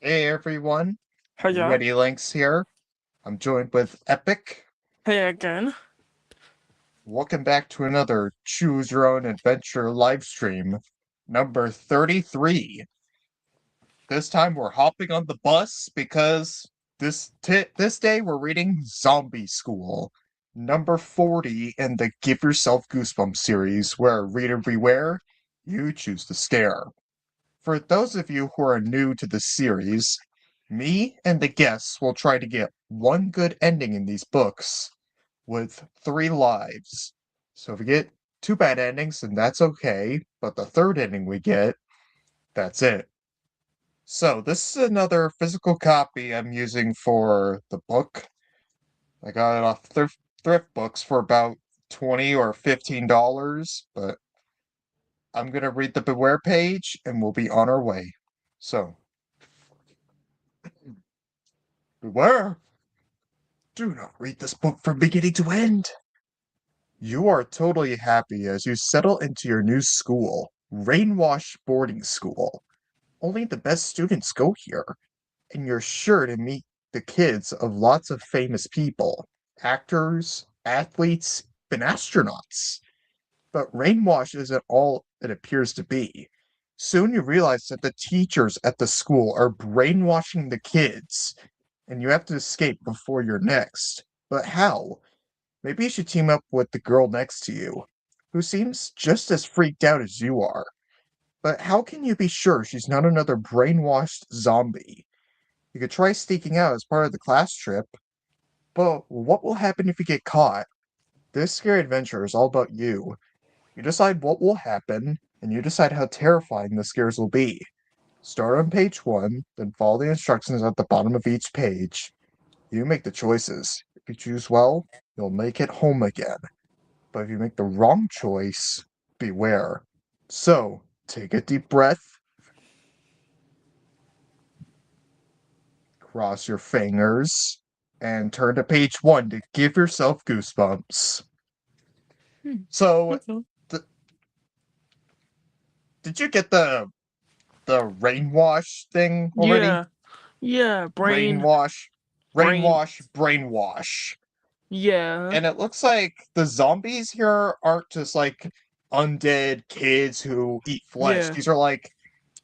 Hey everyone, Hiya. Reddy Linx here. I'm joined with Epic. Hey again. Welcome back to another Choose Your Own Adventure live stream, number 33. This time we're hopping on the bus because this day we're reading Zombie School, number 40 in the Give Yourself Goosebumps series, where reader beware, you choose to scare. For those of you who are new to the series, me and the guests will try to get one good ending in these books with 3 lives. So if we get 2 bad endings, then that's okay, but the third ending we get, that's it. So this is another physical copy I'm using for the book. I got it off thrift books for about 20 or $15, but I'm gonna read the Beware page and we'll be on our way. So, Beware! Do not read this book from beginning to end. You are totally happy as you settle into your new school, Rainwash Boarding School. Only the best students go here, and you're sure to meet the kids of lots of famous people, actors, athletes, and astronauts. But Rainwash isn't all it appears to be. Soon you realize that the teachers at the school are brainwashing the kids, and you have to escape before you're next. But how? Maybe you should team up with the girl next to you, who seems just as freaked out as you are. But how can you be sure she's not another brainwashed zombie? You could try sneaking out as part of the class trip, but what will happen if you get caught? This scary adventure is all about you. You decide what will happen, and you decide how terrifying the scares will be. Start on page 1, then follow the instructions at the bottom of each page. You make the choices. If you choose well, you'll make it home again. But if you make the wrong choice, beware. So, take a deep breath, cross your fingers, and turn to page 1 to give yourself goosebumps. Hmm. So, Okay. th- did you get the rainwash thing already? Yeah. Yeah. Rainwash, Brain. rainwash, brainwash. Yeah. And it looks like the zombies here aren't just like undead kids who eat flesh. Yeah. These are like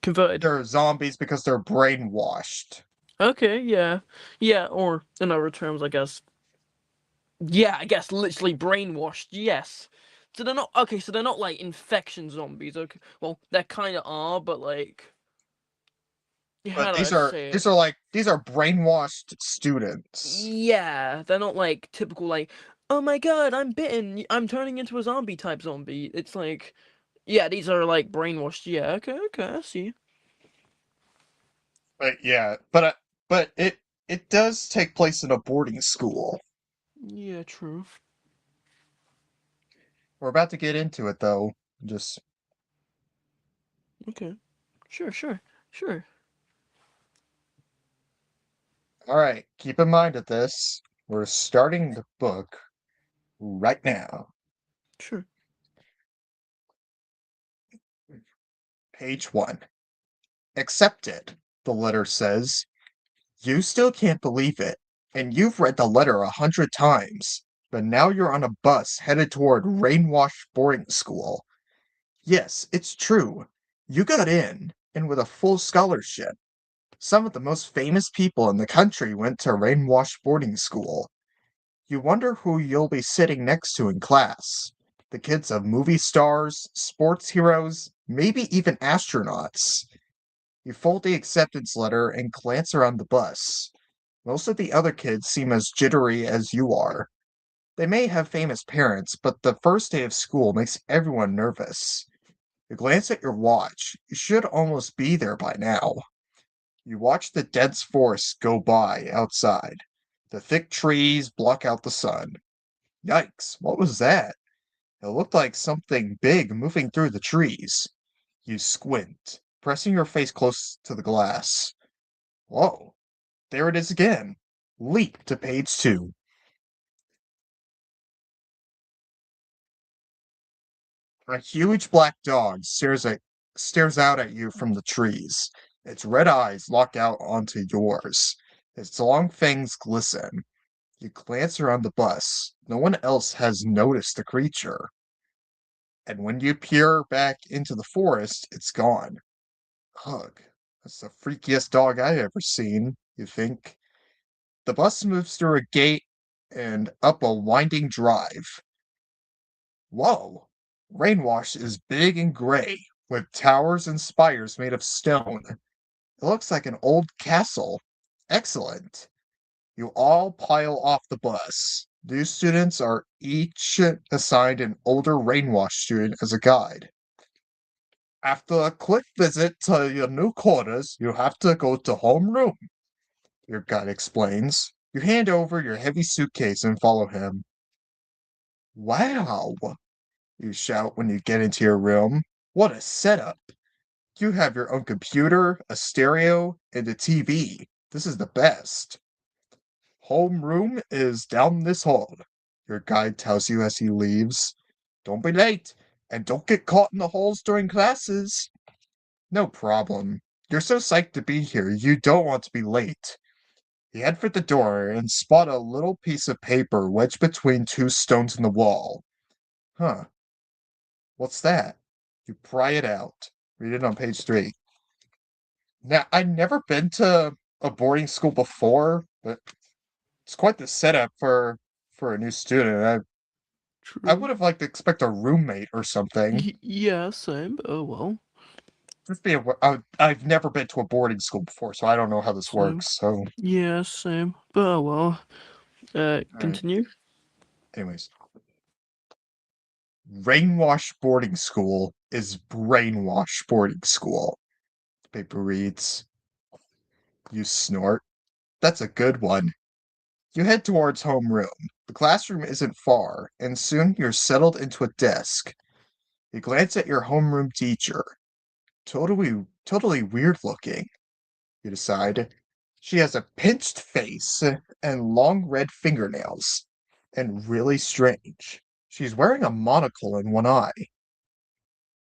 Converted. they're zombies because they're brainwashed. Okay. Yeah. Yeah. Or in other terms, I guess. Yeah. I guess literally brainwashed. Yes. So they're not okay. So they're not like infection zombies. Okay. Well, they kind of are, but like, But how do I these are say these it? are like these are brainwashed students. Yeah. They're not like typical like. Oh my god, I'm bitten. I'm turning into a zombie type zombie. It's like, yeah, these are like brainwashed. Yeah, okay, okay, I see. But yeah, but it does take place in a boarding school. Yeah, true. We're about to get into it though. Just Okay. Sure, sure, sure. all right, keep in mind at this. We're starting the book right now. Sure. Page 1. Accepted, the letter says. You still can't believe it, and you've read the letter 100 times, but now you're on a bus headed toward Rainwash Boarding School. Yes, it's true. You got in, and with a full scholarship. Some of the most famous people in the country went to Rainwash Boarding School. You wonder who you'll be sitting next to in class. The kids of movie stars, sports heroes, maybe even astronauts. You fold the acceptance letter and glance around the bus. Most of the other kids seem as jittery as you are. They may have famous parents, but the first day of school makes everyone nervous. You glance at your watch. You should almost be there by now. You watch the dense forest go by outside. The thick trees block out the sun. Yikes, what was that? It looked like something big moving through the trees. You squint, pressing your face close to the glass. Whoa, there it is again. Leap to page 2. A huge black dog stares out at you from the trees. Its red eyes lock out onto yours. Its long fangs glisten. You glance around the bus. No one else has noticed the creature. And when you peer back into the forest, it's gone. Ugh, that's the freakiest dog I've ever seen, you think. The bus moves through a gate and up a winding drive. Whoa! Rainwash is big and gray, with towers and spires made of stone. It looks like an old castle. Excellent. You all pile off the bus. New students are each assigned an older Rainwash student as a guide. After a quick visit to your new quarters, you have to go to homeroom, your guide explains. You hand over your heavy suitcase and follow him. Wow, you shout when you get into your room. What a setup! You have your own computer, a stereo, and a TV. This is the best. Homeroom is down this hall, your guide tells you as he leaves. Don't be late, and don't get caught in the halls during classes. No problem. You're so psyched to be here, you don't want to be late. You head for the door and spot a little piece of paper wedged between two stones in the wall. Huh, what's that? You pry it out. Read it on page 3. Now, I've never been to a boarding school before, but it's quite the setup for a new student. I True. would have liked to expect a roommate or something. Yeah, same. Oh well. Just be aware, I've never been to a boarding school before, so I don't know how this Same. works. So, Yeah, same. But oh well. all right. Continue. Anyways, Rainwash Boarding School is Brainwash Boarding School. The paper reads. You snort. That's a good one. You head towards homeroom. The classroom isn't far, and soon you're settled into a desk. You glance at your homeroom teacher. Totally weird looking, you decide. She has a pinched face and long red fingernails. And really strange. She's wearing a monocle in one eye.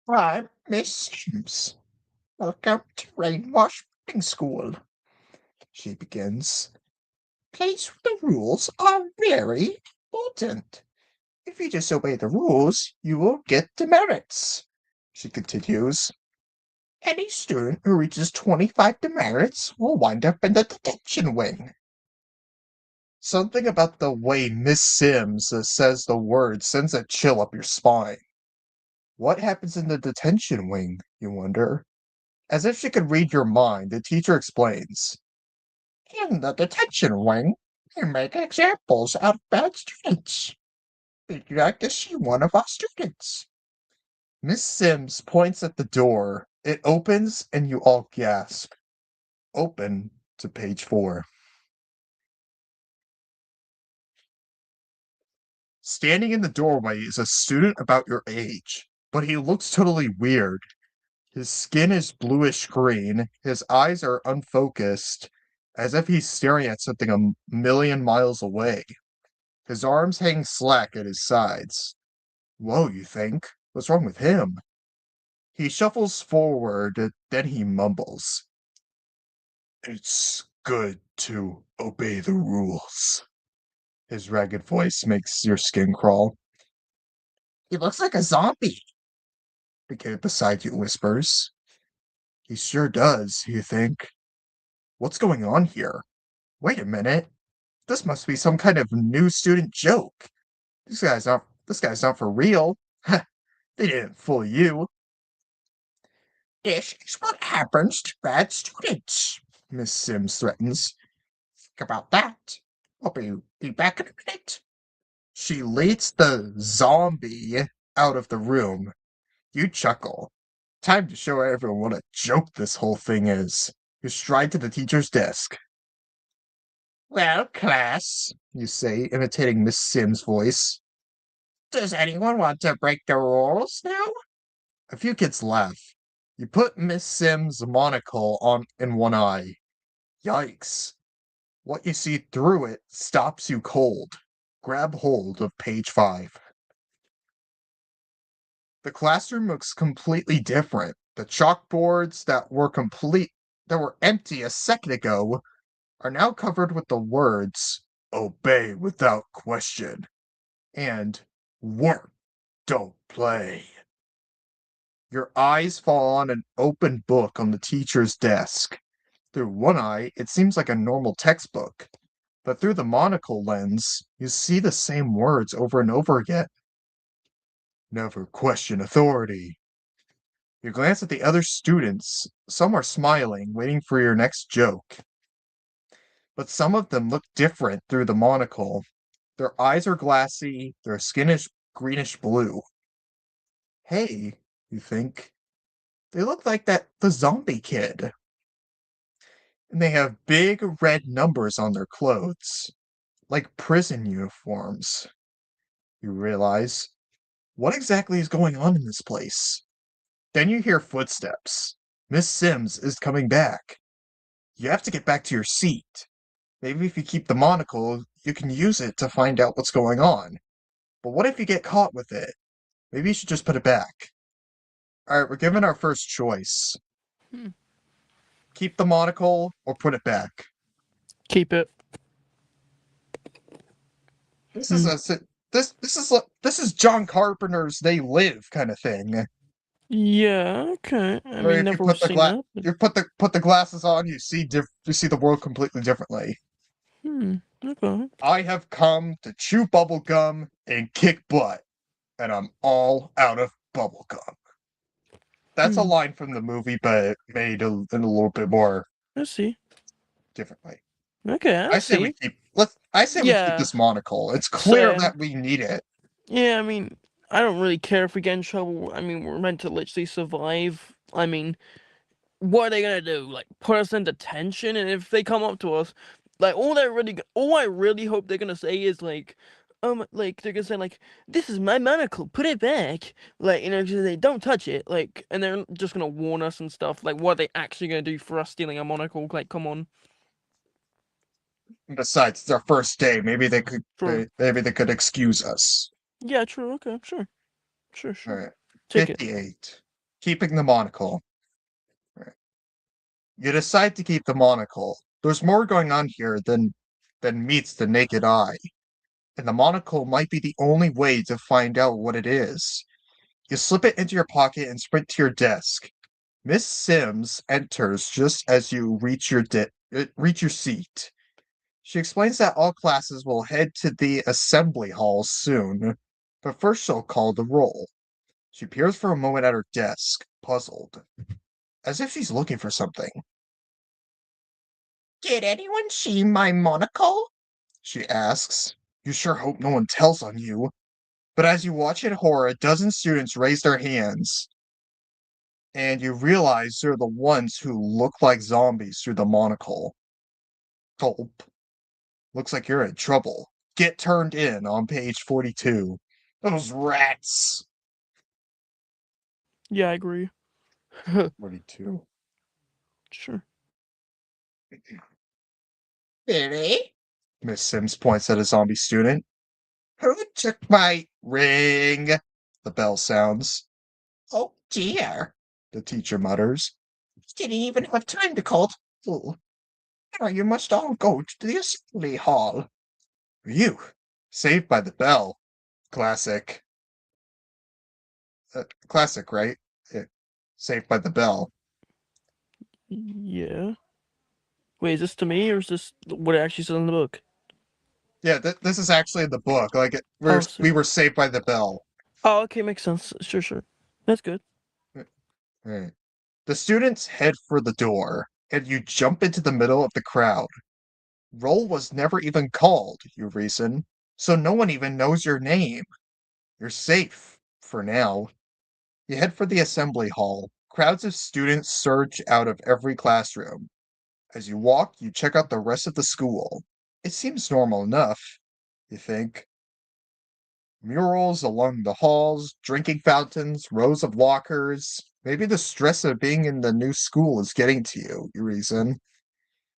I'm Miss Sims. Welcome to Rainwash Boarding School, she begins. Place the rules are very important. If you disobey the rules, you will get demerits, she continues. Any student who reaches 25 demerits will wind up in the detention wing. Something about the way Miss Sims says the word sends a chill up your spine. What happens in the detention wing, you wonder? As if she could read your mind, the teacher explains. In the detention wing, we make examples out of bad students. Would you like to see one of our students? Miss Sims points at the door. It opens and you all gasp. Open to page 4. Standing in the doorway is a student about your age, but he looks totally weird. His skin is bluish green, his eyes are unfocused, as if he's staring at something a million miles away. His arms hang slack at his sides. Whoa, you think? What's wrong with him? He shuffles forward, then he mumbles. It's good to obey the rules. His ragged voice makes your skin crawl. He looks like a zombie, the kid beside you whispers. He sure does, you think. What's going on here? Wait a minute. This must be some kind of new student joke. This guy's not for real. They didn't fool you. This is what happens to bad students, Miss Sims threatens. Think about that. I'll be back in a minute. She leads the zombie out of the room. You chuckle. Time to show everyone what a joke this whole thing is. You stride to the teacher's desk. Well, class, you say, imitating Miss Sims' voice. Does anyone want to break the rules now? A few kids laugh. You put Miss Sims' monocle on in one eye. Yikes. What you see through it stops you cold. Grab hold of page 5. The classroom looks completely different. The chalkboards that were complete that were empty a second ago are now covered with the words "Obey without question" and "Work, don't play." Your eyes fall on an open book on the teacher's desk. Through one eye, it seems like a normal textbook, but through the monocle lens, you see the same words over and over again. Never question authority. You glance at the other students. Some are smiling, waiting for your next joke. But some of them look different through the monocle. Their eyes are glassy, their skin is greenish blue. Hey, you think, they look like the zombie kid. And they have big red numbers on their clothes, like prison uniforms. You realize, what exactly is going on in this place? Then you hear footsteps. Miss Sims is coming back. You have to get back to your seat. Maybe if you keep the monocle, you can use it to find out what's going on. But what if you get caught with it? Maybe you should just put it back. Alright, we're given our first choice. Hmm. Keep the monocle or put it back. Keep it. This is Hmm. this is John Carpenter's They Live kind of thing. Yeah, okay. I Where mean, if you never seen that. But, put the glasses on, you see the world completely differently. okay. I have come to chew bubble gum and kick butt, and I'm all out of bubble gum. That's a Hmm. line from the movie, but made in a little bit more I see. differently. Okay, I see. I say we keep Yeah. this monocle. It's clear Same. that we need it. Yeah, I mean, I don't really care if we get in trouble. I mean, we're meant to literally survive. I mean, what are they gonna do? Like, put us in detention? And if they come up to us, like, all I really hope they're gonna say is like they're gonna say like, "This is my monocle. Put it back." Like, just they don't touch it. Like, and they're just gonna warn us and stuff. Like, what are they actually gonna do for us stealing a monocle? Like, come on. Besides, it's our first day. True. Maybe they could excuse us. Yeah, true. Okay, sure, All sure. right. Take it. 58. Keeping the monocle. All right. You decide to keep the monocle. There's more going on here than meets the naked eye, and the monocle might be the only way to find out what it is. You slip it into your pocket and sprint to your desk. Miss Sims enters just as you reach your seat. She explains that all classes will head to the assembly hall soon, but first she'll call the roll. She peers for a moment at her desk, puzzled, as if she's looking for something. Did anyone see my monocle? She asks. You sure hope no one tells on you. But as you watch in horror, a dozen students raise their hands, and you realize they're the ones who look like zombies through the monocle. Gulp. Looks like you're in trouble. Get turned in on page 42. Those rats! Yeah, I agree. 42. Sure. Really? Miss Sims points at a zombie student. Who took my ring? The bell sounds. Oh dear, the teacher mutters. Didn't even have time to call school. Now you must all go to the assembly hall. You, saved by the bell. Classic. Classic, right? Yeah. Saved by the bell. Yeah. Wait, is this to me or is this what it actually says in the book? Yeah, this is actually in the book. Oh, so, We were saved by the bell. oh, okay, makes sense. Sure. That's good. Right. The students head for the door, and you jump into the middle of the crowd. Roll was never even called, you reason, so no one even knows your name. You're safe, for now. You head for the assembly hall. Crowds of students surge out of every classroom. As you walk, you check out the rest of the school. It seems normal enough, you think. Murals along the halls, drinking fountains, rows of lockers. Maybe the stress of being in the new school is getting to you, you reason.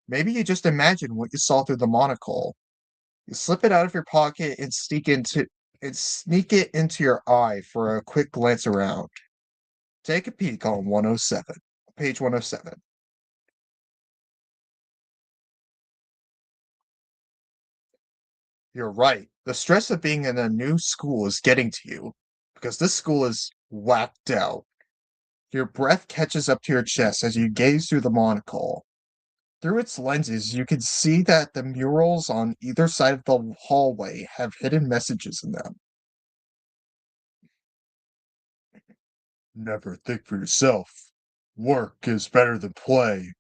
Maybe you just imagine what you saw through the monocle. You slip it out of your pocket and sneak it into your eye for a quick glance around. Take a peek on 107, page 107. You're right. The stress of being in a new school is getting to you, because this school is whacked out. Your breath catches up to your chest as you gaze through the monocle. Through its lenses, you can see that the murals on either side of the hallway have hidden messages in them. Never think for yourself. Work is better than play.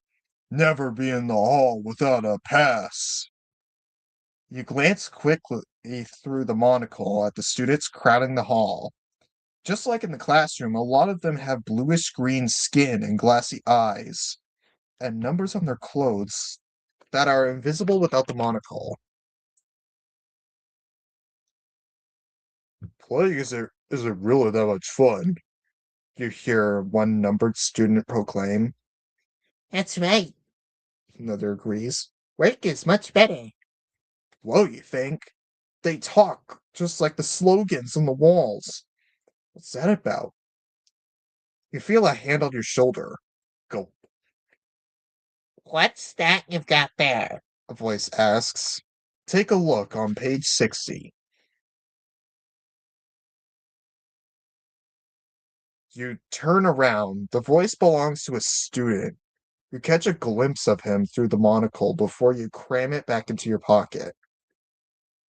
Never be in the hall without a pass. You glance quickly through the monocle at the students crowding the hall. Just like in the classroom, a lot of them have bluish green skin and glassy eyes, and numbers on their clothes that are invisible without the monocle. Playing isn't really that much fun, you hear one numbered student proclaim. That's right. Another agrees. Work is much better. Well, you think? They talk just like the slogans on the walls. What's that about? You feel a hand on your shoulder. Go, What's that you've got there? a voice asks. Take a look on page 60. You turn around. The voice belongs to a student. You catch a glimpse of him through the monocle before you cram it back into your pocket.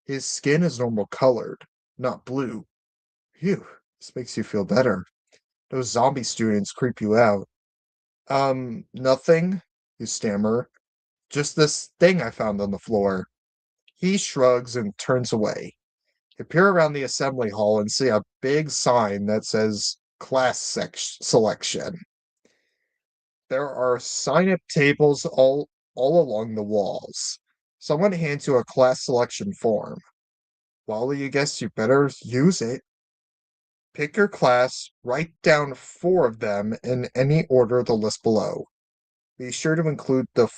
His skin is normal colored, not blue. Phew, this makes you feel better. Those zombie students creep you out. Nothing, you stammer. Just this thing I found on the floor. He shrugs and turns away. You peer around the assembly hall and see a big sign that says selection. There are sign-up tables all along the walls. Someone hands you a class selection form. Well, you guess you better use it. Pick your class, write down 4 of them in any order the list below. Be sure to include the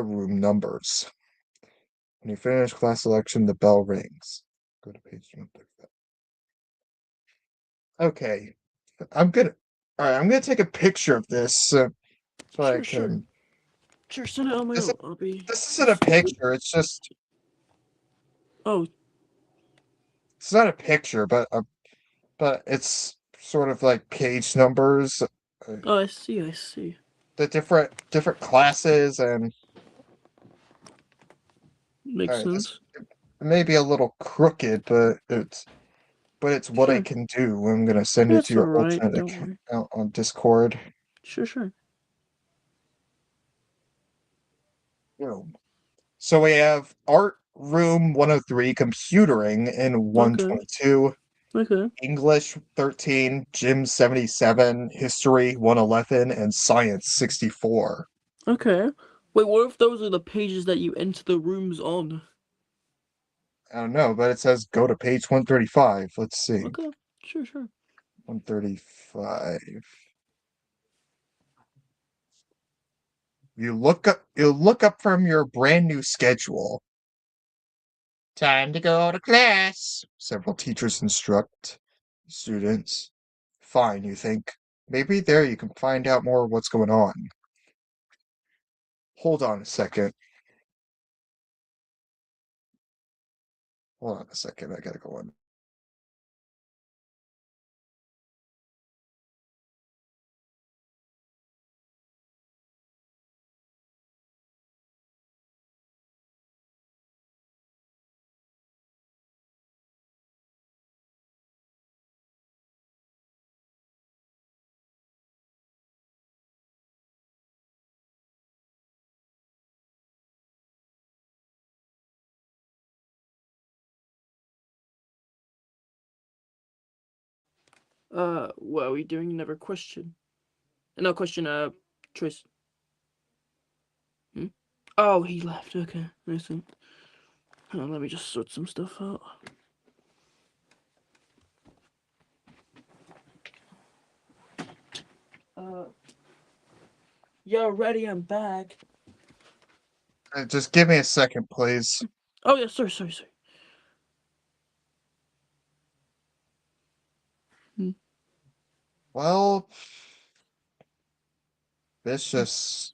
room numbers. When you finish class selection, the bell rings. Go to page 135. Okay, I'm gonna. All right, I'm gonna take a picture of this so I Sure, sure. can. Sure, send it on my This own. I'll be. this isn't a picture. Oh, It's not a picture, but it's sort of like page numbers, oh, I see, I see. the different classes, and Makes this sense. may be a little crooked, but it's what I Sure. can do. I'm gonna send it to It's your alright, alternate don't worry. account on Discord. Sure, sure. Boom. So we have art room 103, computering in Okay, 122, okay, English 13, gym 77, history 111, and science 64. okay. Wait, what if those are the pages that you enter the rooms on? I don't know, but it says go to page 135. Let's see. Okay, sure, sure. 135. You look up from your brand new schedule. Time to go to class. Several teachers instruct students. Fine, you think. Maybe there you can find out more of what's going on. Hold on a second. Hold on a second. I gotta go in. What are we doing? Another question? No question, choice. Hmm? Oh, he left, okay. I see. Hang on, let me just sort some stuff out. Uh, yo, Reddy, I'm back. Just give me a second, please. Oh, yeah, sorry. Hmm. Well, this just.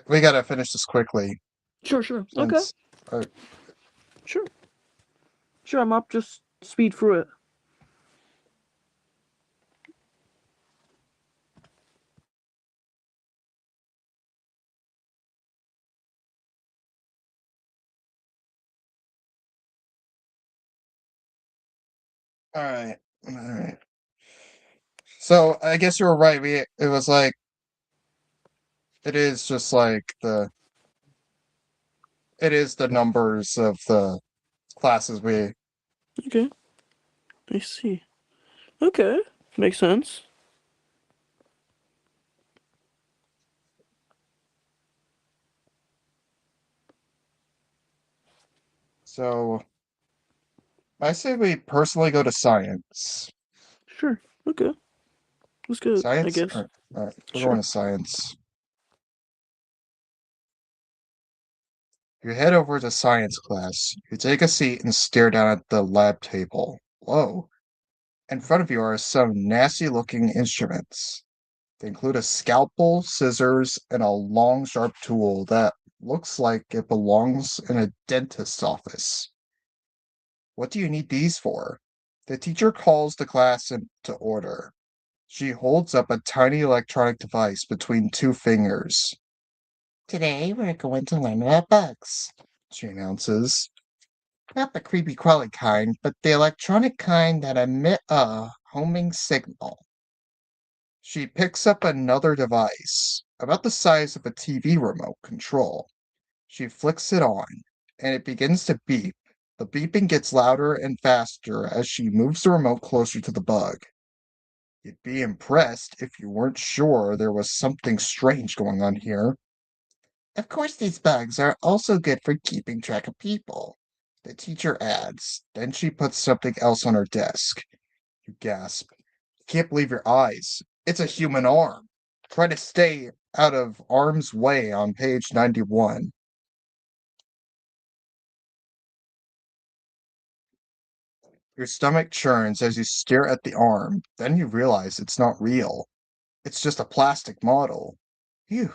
We gotta finish this quickly Sure, okay, since. Uh, sure. Sure, I'm up. Just speed through it. Alright. Alright. So I guess you were right. It was like it is just like it is the numbers of the classes we. Okay, I see. Okay, makes sense. So I say we personally go to science. Sure. Okay, let's go. I Science? guess. Alright, we're going Sure. to science. You head over to science class. You take a seat and stare down at the lab table. Whoa. In front of you are some nasty looking instruments. They include a scalpel, scissors, and a long, sharp tool that looks like it belongs in a dentist's office. What do you need these for? The teacher calls the class into order. She holds up a tiny electronic device between two fingers. Today we're going to learn about bugs, she announces. Not the creepy crawly kind, but the electronic kind that emit a homing signal. She picks up another device, about the size of a TV remote control. She flicks it on, and it begins to beep. The beeping gets louder and faster as she moves the remote closer to the bug. You'd be impressed if you weren't sure there was something strange going on here. Of course, these bugs are also good for keeping track of people, the teacher adds. Then she puts something else on her desk. You gasp. You can't believe your eyes. It's a human arm. Try to stay out of arm's way on page 91. Your stomach churns as you stare at the arm. Then you realize it's not real. It's just a plastic model. Phew.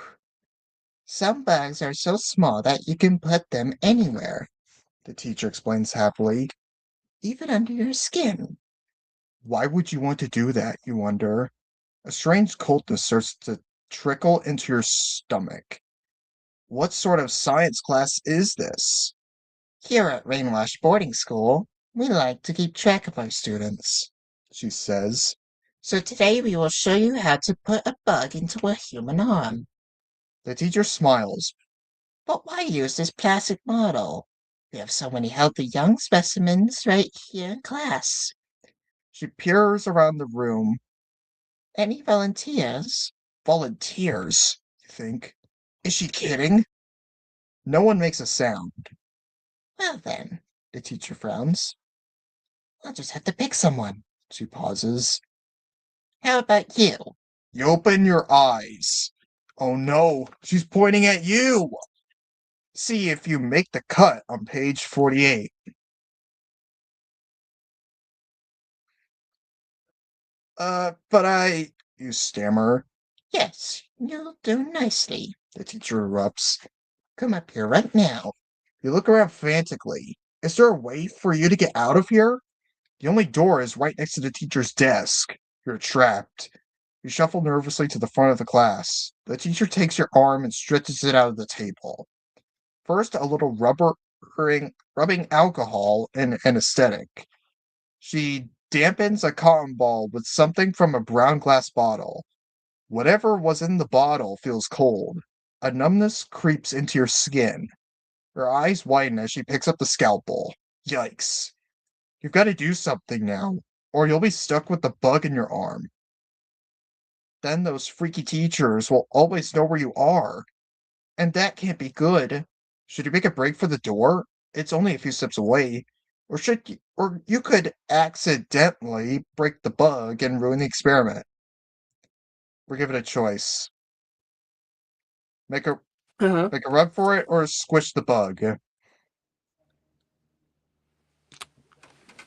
Some bugs are so small that you can put them anywhere, the teacher explains happily. Even under your skin. Why would you want to do that, you wonder? A strange coldness starts to trickle into your stomach. What sort of science class is this? Here at Rainwash Boarding School, we like to keep track of our students, she says. So today we will show you how to put a bug into a human arm. The teacher smiles. But why use this plastic model? We have so many healthy young specimens right here in class. She peers around the room. Any volunteers? Volunteers, you think? Is she kidding? No one makes a sound. Well then, the teacher frowns. I'll just have to pick someone. She pauses. How about you? You open your eyes. Oh no, she's pointing at you. See if you make the cut on page 48. But you stammer. Yes, you'll do nicely, the teacher erupts. Come up here right now. You look around frantically. Is there a way for you to get out of here? The only door is right next to the teacher's desk. You're trapped. You shuffle nervously to the front of the class. The teacher takes your arm and stretches it out of the table. First, a little rubbing alcohol and anesthetic. She dampens a cotton ball with something from a brown glass bottle. Whatever was in the bottle feels cold. A numbness creeps into your skin. Her eyes widen as she picks up the scalpel. Yikes. You've got to do something now, or you'll be stuck with the bug in your arm. Then those freaky teachers will always know where you are, and that can't be good. Should you make a break for the door? It's only a few steps away. Or you could accidentally break the bug and ruin the experiment. We're given a choice. Make a Uh-huh. make a run for it or squish the bug.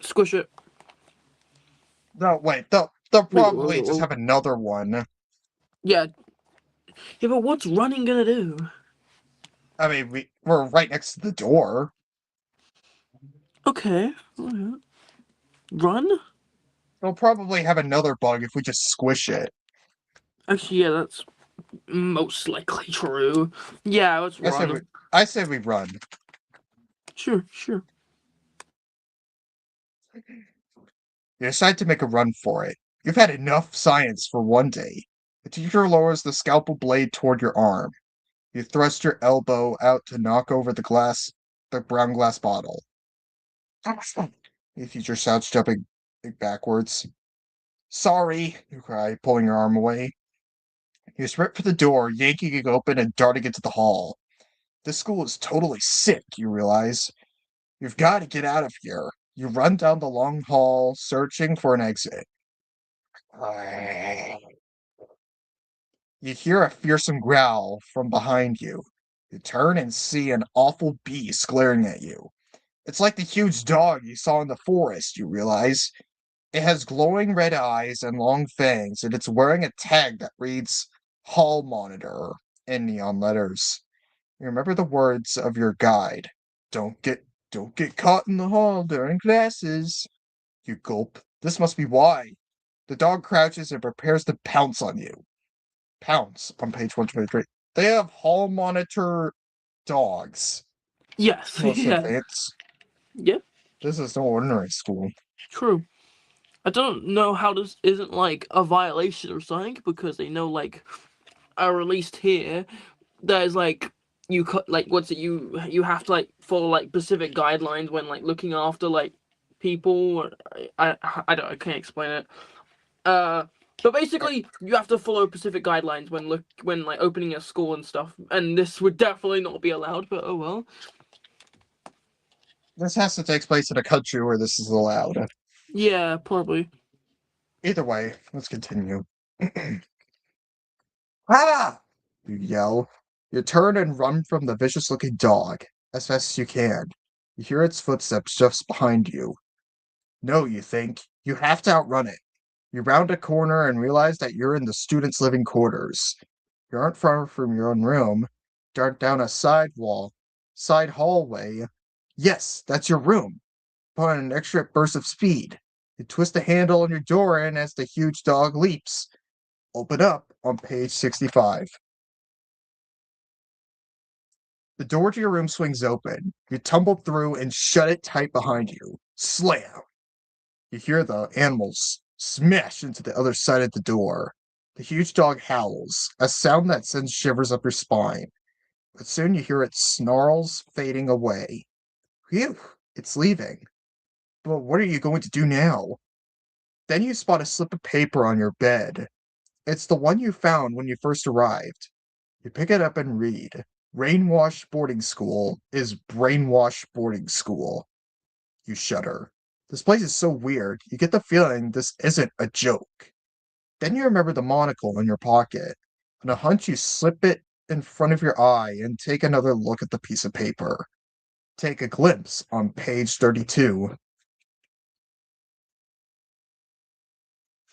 Squish it. No, wait, they'll Wait, probably just have another one. yeah. Yeah, but what's running gonna do? I mean, we're right next to the door. Okay. Alright. Run? It'll probably have another bug if we just squish it. Actually, yeah, that's most likely true. Yeah, let's run. I say we run. Sure, sure. You decide to make a run for it. You've had enough science for one day. The teacher lowers the scalpel blade toward your arm. You thrust your elbow out to knock over the brown glass bottle. The teacher shouts, jumping backwards. Sorry, you cry, pulling your arm away. You sprint for the door, yanking it open and darting into the hall. This school is totally sick, you realize. You've got to get out of here. You run down the long hall, searching for an exit. You hear a fearsome growl from behind you. You turn and see an awful beast glaring at you. It's like the huge dog you saw in the forest, you realize. It has glowing red eyes and long fangs, and it's wearing a tag that reads Hall Monitor in neon letters. You remember the words of your guide. Don't get don't get caught in the hall during classes. You gulp. This must be why. The dog crouches and prepares to pounce on you. Pounce on page 123. They have hall monitor dogs. Yes, Most yeah. advanced. Yep, This is no ordinary school. true. I don't know how this isn't like a violation or something because they know like are released here. There's like like what's it you have to like follow like specific guidelines when like looking after like people. I can't explain it. But basically you have to follow specific guidelines when like opening a school and stuff. And this would definitely not be allowed. But oh well. This has to take place in a country where this is allowed. Yeah, probably. Either way, let's continue. Ah! You yell. You turn and run from the vicious looking dog as fast as you can. You hear its footsteps just behind you. No, you think. You have to outrun it. You round a corner and realize that you're in the students' living quarters. You aren't far from your own room. Dart down a side hallway. Yes, that's your room. Put on an extra burst of speed. You twist the handle on your door and as the huge dog leaps. Open up on page 65. The door to your room swings open. You tumble through and shut it tight behind you. Slam! You hear the animals smash into the other side of the door. The huge dog howls, a sound that sends shivers up your spine. But soon you hear its snarls fading away. Phew, it's leaving. But what are you going to do now? Then you spot a slip of paper on your bed. It's the one you found when you first arrived. You pick it up and read. Brainwash boarding school is brainwash boarding school. You shudder. This place is so weird. You get the feeling this isn't a joke. Then you remember the monocle in your pocket. On a hunch, you slip it in front of your eye and take another look at the piece of paper. Take a glimpse on page 32.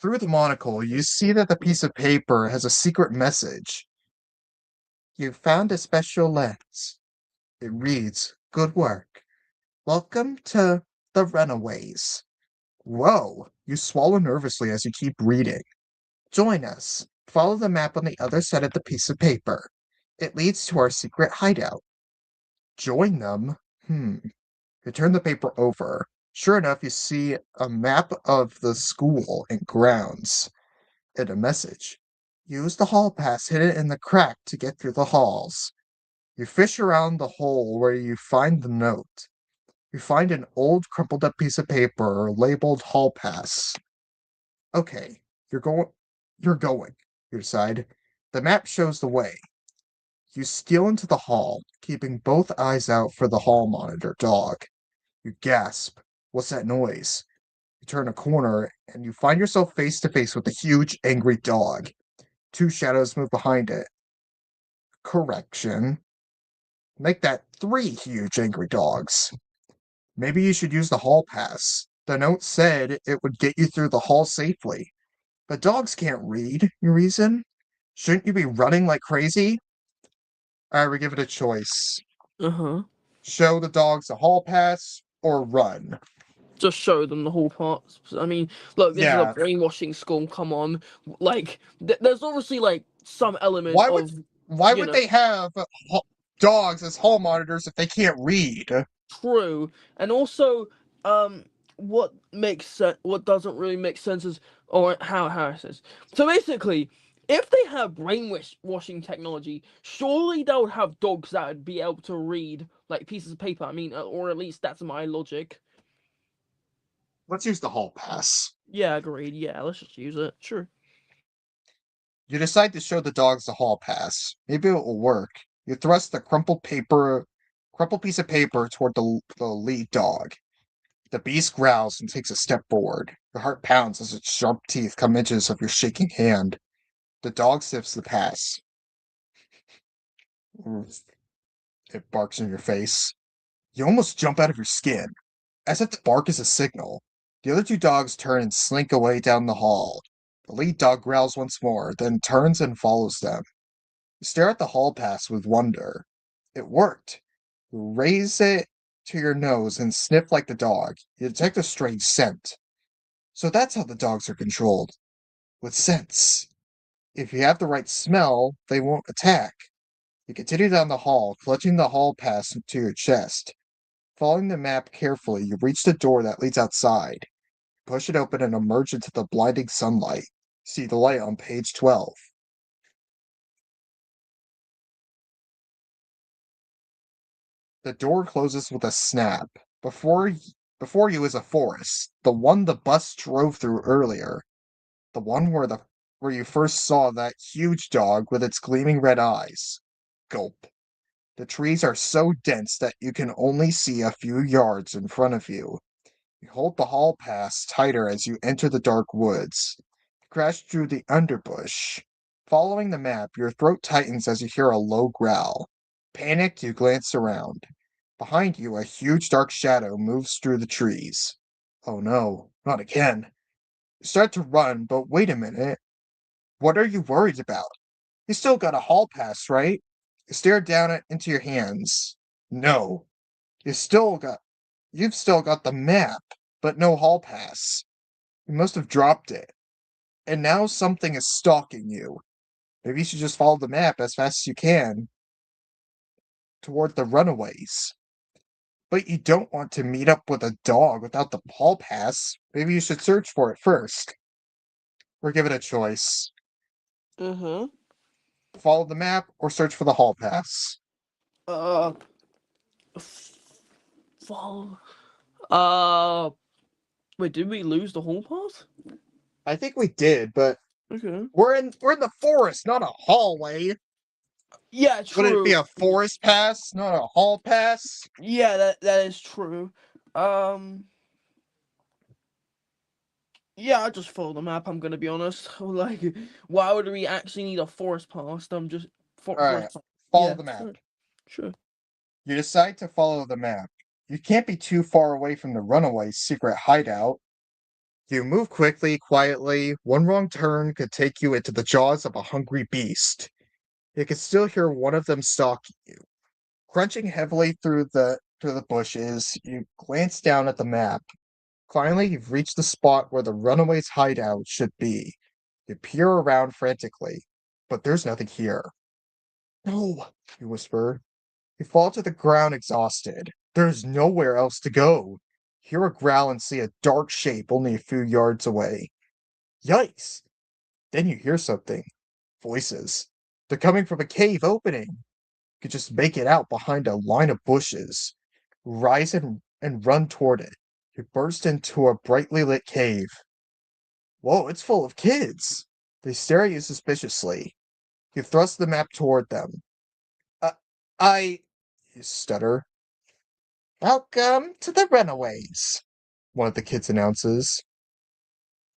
Through the monocle, you see that the piece of paper has a secret message. You found a special lens. It reads, Good work. Welcome to the Runaways. Whoa! You swallow nervously as you keep reading. Join us. Follow the map on the other side of the piece of paper. It leads to our secret hideout. Join them? You turn the paper over. Sure enough, you see a map of the school and grounds and a message. Use the hall pass hidden in the crack to get through the halls. You fish around the hole where you find the note. You find an old crumpled up piece of paper labeled hall pass. Okay, you're going you're going, you decide. The map shows the way. You steal into the hall, keeping both eyes out for the hall monitor dog. You gasp. What's that noise? You turn a corner and you find yourself face to face with a huge, angry dog. Two shadows move behind it. Correction. Make that three huge, angry dogs. Maybe you should use the hall pass. The note said it would get you through the hall safely. But dogs can't read, you reason? Shouldn't you be running like crazy? Alright, we give it a choice. Uh huh. Show the dogs the hall pass or run. Just show them the whole part. I mean, look, this is a Yeah. brainwashing school. Come on, like, there's obviously like some element Why would of, why you would know, they have dogs as hall monitors if they can't read? true, and also, um, what makes sense, what doesn't really make sense is, or how it says. So basically, if they have brainwashing technology, surely they would have dogs that would be able to read like pieces of paper. I mean, or at least that's my logic. Let's use the hall pass. Yeah, agreed. Yeah, let's just use it. Sure. You decide to show the dogs the hall pass. Maybe it will work. You thrust the crumpled piece of paper toward the lead dog. The beast growls and takes a step forward. Your heart pounds as its sharp teeth come inches of your shaking hand. The dog sniffs the pass. It barks in your face. You almost jump out of your skin, as if the bark is a signal. The other two dogs turn and slink away down the hall. The lead dog growls once more, then turns and follows them. You stare at the hall pass with wonder. It worked. You raise it to your nose and sniff like the dog. You detect a strange scent. So that's how the dogs are controlled. With scents. If you have the right smell, they won't attack. You continue down the hall, clutching the hall pass to your chest. Following the map carefully, you reach the door that leads outside. Push it open and emerge into the blinding sunlight. See the light on page 12. The door closes with a snap. Before you is a forest, the one the bus drove through earlier, the one where you first saw that huge dog with its gleaming red eyes. Gulp. The trees are so dense that you can only see a few yards in front of you. You hold the hall pass tighter as you enter the dark woods. You crash through the underbush. Following the map, your throat tightens as you hear a low growl. Panicked, you glance around. Behind you, a huge dark shadow moves through the trees. Oh no, not again. You start to run, but wait a minute. What are you worried about? You still got a hall pass, right? You stare down into your hands. No, you still got you've still got the map, but no hall pass. You must have dropped it. And now something is stalking you. Maybe you should just follow the map as fast as you can toward the runaways. But you don't want to meet up with a dog without the hall pass. Maybe you should search for it first. Or give it a choice. Uh-huh. Follow the map or search for the hall pass. Uh, Follow. Uh, Wait, did we lose the whole path? I think we did, but Okay. we're in the forest, not a hallway. Yeah, Would it be true. a forest pass, not a hall pass? Yeah, that is true. Um, yeah, I just follow the map. I'm gonna be honest. Like, why would we actually need a forest pass? I'm just Alright, forest pass. follow Yeah, the map. sure, sure. You decide to follow the map. You can't be too far away from the runaway's secret hideout. You move quickly, quietly. One wrong turn could take you into the jaws of a hungry beast. You can still hear one of them stalking you. Crunching heavily through the bushes, you glance down at the map. Finally, you've reached the spot where the runaway's hideout should be. You peer around frantically, but there's nothing here. No, you whisper. You fall to the ground exhausted. There is nowhere else to go. Hear a growl and see a dark shape only a few yards away. Yikes! Then you hear something. Voices. They're coming from a cave opening. You could just make it out behind a line of bushes. Rise and run toward it. You burst into a brightly lit cave. Whoa, it's full of kids. They stare at you suspiciously. You thrust the map toward them. Uh, you stutter. Welcome to the Runaways, one of the kids announces.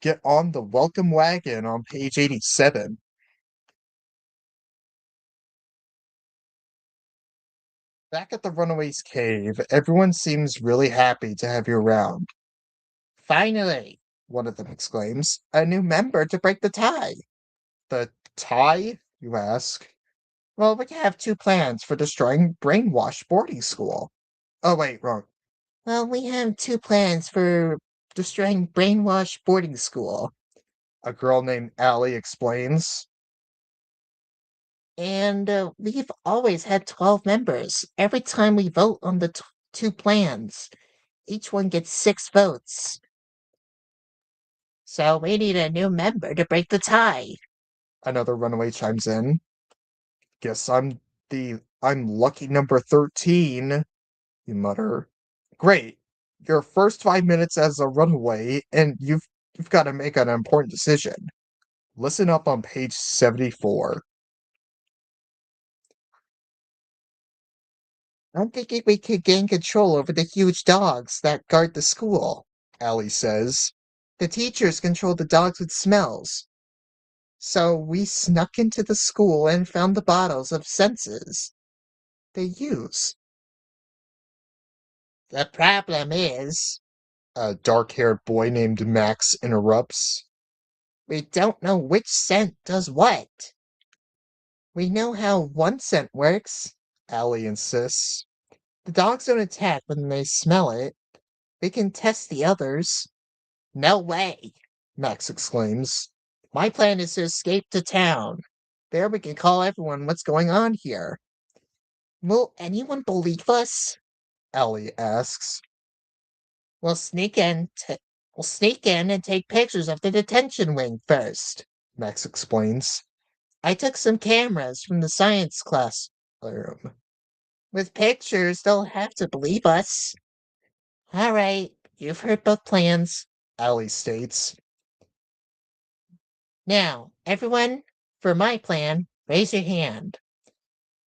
Get on the welcome wagon on page 87. Back at the Runaways cave, everyone seems really happy to have you around. Finally, one of them exclaims, a new member to break the tie. The tie? You ask. Well, we have two plans for destroying Brainwash Boarding School. Oh, wait, wrong. Well, we have two plans for destroying Brainwash Boarding School. A girl named Allie explains. And we've always had 12 members. Every time we vote on the two plans, each one gets 6 votes. So we need a new member to break the tie. Another runaway chimes in. Guess I'm lucky number 13, you mutter. Great. Your first 5 minutes as a runaway, and you've got to make an important decision. Listen up on page 74. I'm thinking we could gain control over the huge dogs that guard the school. Allie says. The teachers control the dogs with smells. So we snuck into the school and found the bottles of senses they use. The problem is, A dark-haired boy named Max interrupts. we don't know which scent does what. We know how one scent works. Allie insists. The dogs don't attack when they smell it. We can test the others. No way, Max exclaims. my plan is to escape to town. There we can call everyone what's going on here. Will anyone believe us? Allie asks. We'll sneak in. We'll sneak in and take pictures of the detention wing first. Max explains. I took some cameras from the science classroom. With pictures, they'll have to believe us. All right, you've heard both plans. Allie states. Now, everyone, for my plan, raise your hand.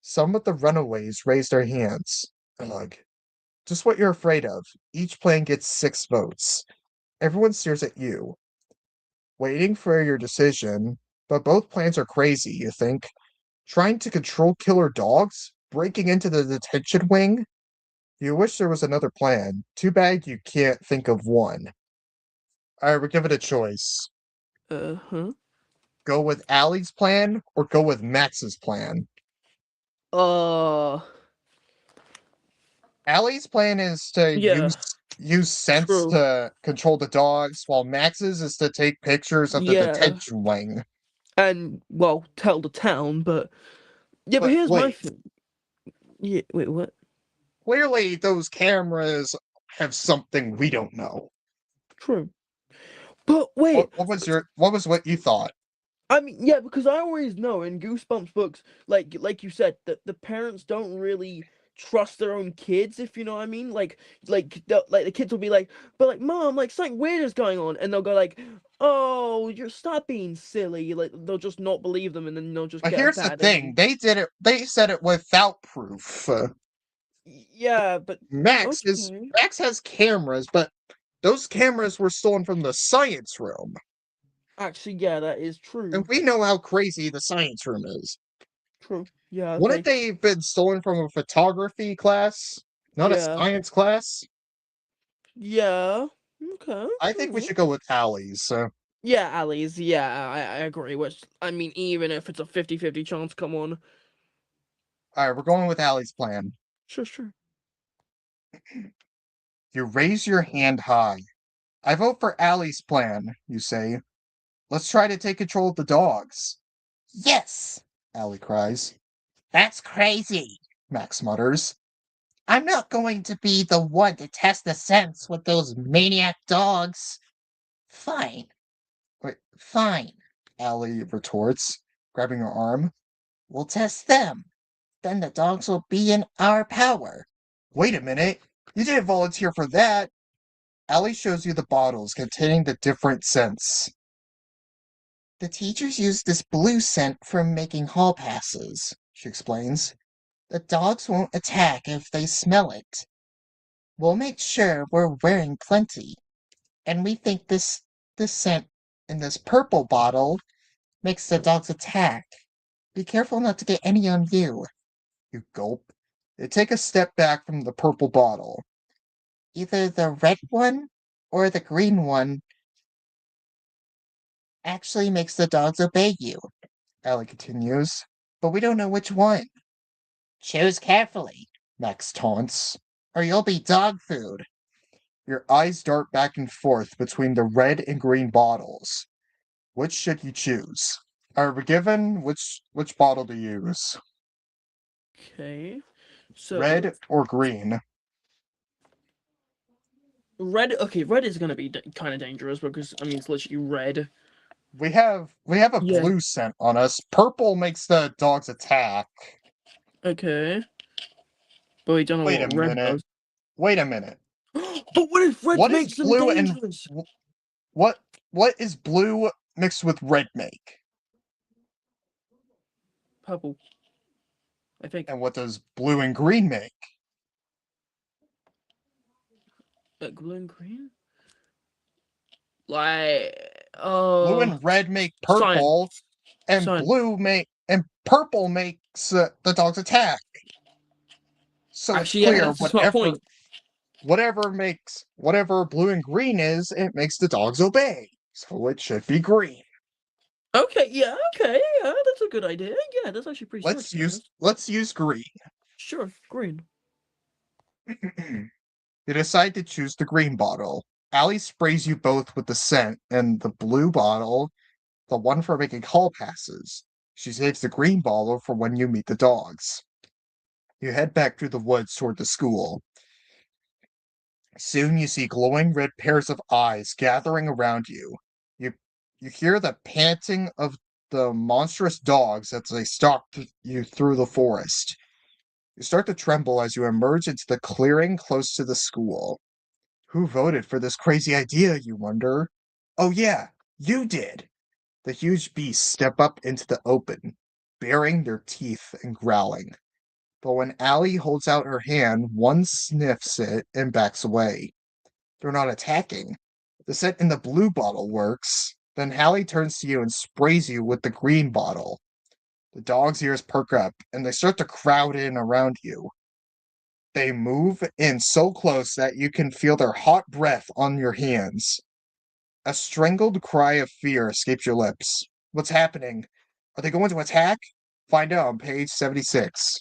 Some of the runaways raise their hands. Ugh. Just what you're afraid of. Each plan gets 6 votes. Everyone stares at you, waiting for your decision, but both plans are crazy, you think? Trying to control killer dogs? Breaking into the detention wing? You wish there was another plan. Too bad you can't think of one. Alright, we'll give it a choice. Uh-huh. Go with Allie's plan or go with Max's plan? Uh, Allie's plan is to yeah, use sense true. to control the dogs, while Max's is to take pictures of the Yeah, detention wing. and, well, tell the town, but... Yeah, but But here's my wait, thing. Yeah, wait, what? clearly those cameras have something we don't know. True. But wait, What you thought? I mean, yeah, because I always know in Goosebumps books, like you said, that the parents don't really trust their own kids, if you know what I mean. Like the kids will be like, but like, mom, like something weird is going on, and they'll go like, oh, you're stop being silly. Like they'll just not believe them, and then they'll just But get a here's the bad thing, ending. they said it without proof. Yeah, but okay. Max has cameras, but those cameras were stolen from the science room. Actually, yeah, that is And true. we know how crazy the science room is. True. Yeah, Wouldn't they have been stolen from a photography class? Not a yeah, science class? yeah. Okay, I think we true. should go with Allie's. Yeah, Ali's. Yeah, I agree. Which I mean, even if it's a 50-50 chance, come on. Alright, we're going with Allie's plan. Sure, sure. You raise your hand high. I vote for Allie's plan, you say. Let's try to take control of the dogs. Yes, Allie cries. that's crazy. Max mutters. I'm not going to be the one to test the sense with those maniac dogs. Fine, Wait, fine. Allie retorts, grabbing her arm. We'll test them. Then the dogs will be in our power. Wait a minute. You didn't volunteer for that. Allie shows you the bottles containing the different scents. The teachers use this blue scent for making hall passes, She explains. the dogs won't attack if they smell it. We'll make sure we're wearing plenty. And we think this scent in this purple bottle makes the dogs attack. Be careful not to get any on you. You gulp. They take a step back from the purple bottle. Either the red one or the green one actually makes the dogs obey you. Allie continues. But we don't know which one. Choose carefully, Max taunts. or you'll be dog food. Your eyes dart back and forth between the red and green bottles. Which should you choose? Are we given which bottle to use? Okay. So Red or green? red. Okay, red is gonna be kind of dangerous because I mean it's literally red. We have a Yeah. blue scent on us. Purple makes the dogs attack. Okay. But we don't know Wait a what red minute. does. Wait a minute. But what if red What is makes them blue and dangerous? what what is blue mixed with red make? Purple. I think. And what does blue and green make? Blue and green. Like Blue and red make cyan. purple, and Cyan. purple makes the dogs attack. So it's Actually, yeah, clear that's a smart point. whatever blue and green is, it makes the dogs obey. So it should be green. Okay, yeah, that's a good idea. Yeah, that's actually pretty smart. Let's use green. Sure, green. You decide to choose the green bottle. Allie sprays you both with the scent, and the blue bottle, the one for making hall passes. She saves the green bottle for when you meet the dogs. You head back through the woods toward the school. Soon you see glowing red pairs of eyes gathering around you. You you hear the panting of the monstrous dogs as they stalk you through the forest. You start to tremble as you emerge into the clearing close to the school. Who voted for this crazy idea, you wonder? Oh yeah, you did! The huge beasts step up into the open, baring their teeth and growling. But when Allie holds out her hand, one sniffs it and backs away. They're not attacking. The scent in the blue bottle works. Then Hallie turns to you and sprays you with the green bottle. The dog's ears perk up, and they start to crowd in around you. They move in so close that you can feel their hot breath on your hands. A strangled cry of fear escapes your lips. What's happening? Are they going to attack? Find out on page 76.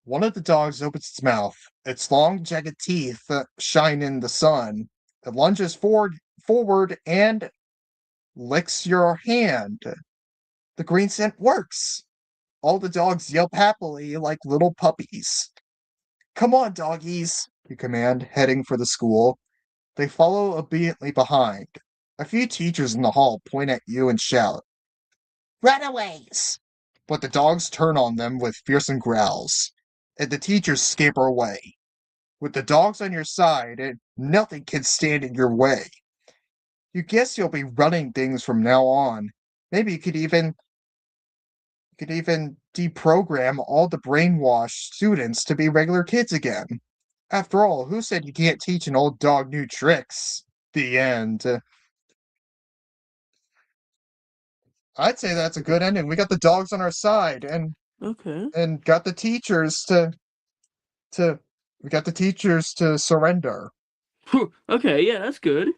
One of the dogs opens its mouth. Its long, jagged teeth shine in the sun. It lunges forward, and licks your hand. The green scent works. All the dogs yelp happily like little puppies. Come on, doggies, you command, heading for the school. They follow obediently behind. A few teachers in the hall point at you and shout, Runaways! But the dogs turn on them with fearsome growls, and the teachers scamper away. With the dogs on your side, and nothing can stand in your way. You guess you'll be running things from now on. Maybe you could even deprogram all the brainwashed students to be regular kids again. After all, who said you can't teach an old dog new tricks? The end. I'd say that's a good ending. We got the dogs on our side, Okay. and got the teachers to we got the teachers to surrender. Phew, okay, yeah, that's good.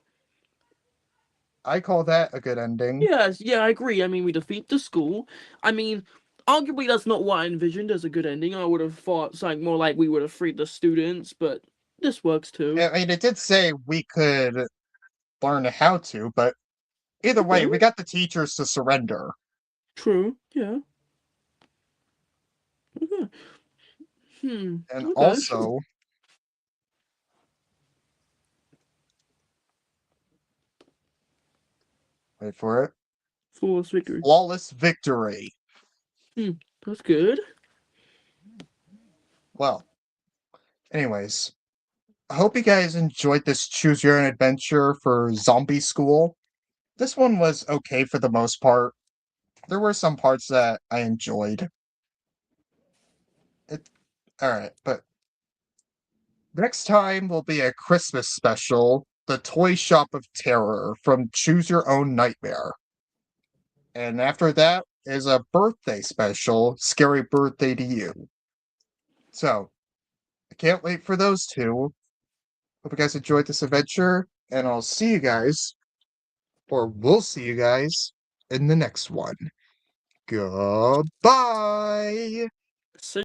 I call that a good ending. Yes, yeah, I agree. I mean, we defeat the school. I mean, arguably that's not what I envisioned as a good ending. I would have thought something more like we would have freed the students, but this works too. I mean, it did say we could learn how to, but either way, Okay, we got the teachers to surrender. true. Yeah. Okay. And Okay, sure. also, wait for it, Flawless victory. flawless victory. Hmm, that's good. Well, anyways, I hope you guys enjoyed this choose your own adventure for zombie school. This one was okay for the most part. There were some parts that I enjoyed. It Alright, but next time will be a Christmas special, The Toy Shop of Terror from Choose Your Own Nightmare. And after that is a birthday special, Scary Birthday to You. So, I can't wait for those two. Hope you guys enjoyed this adventure, and I'll see you guys, or we'll see you guys, in the next one. Goodbye!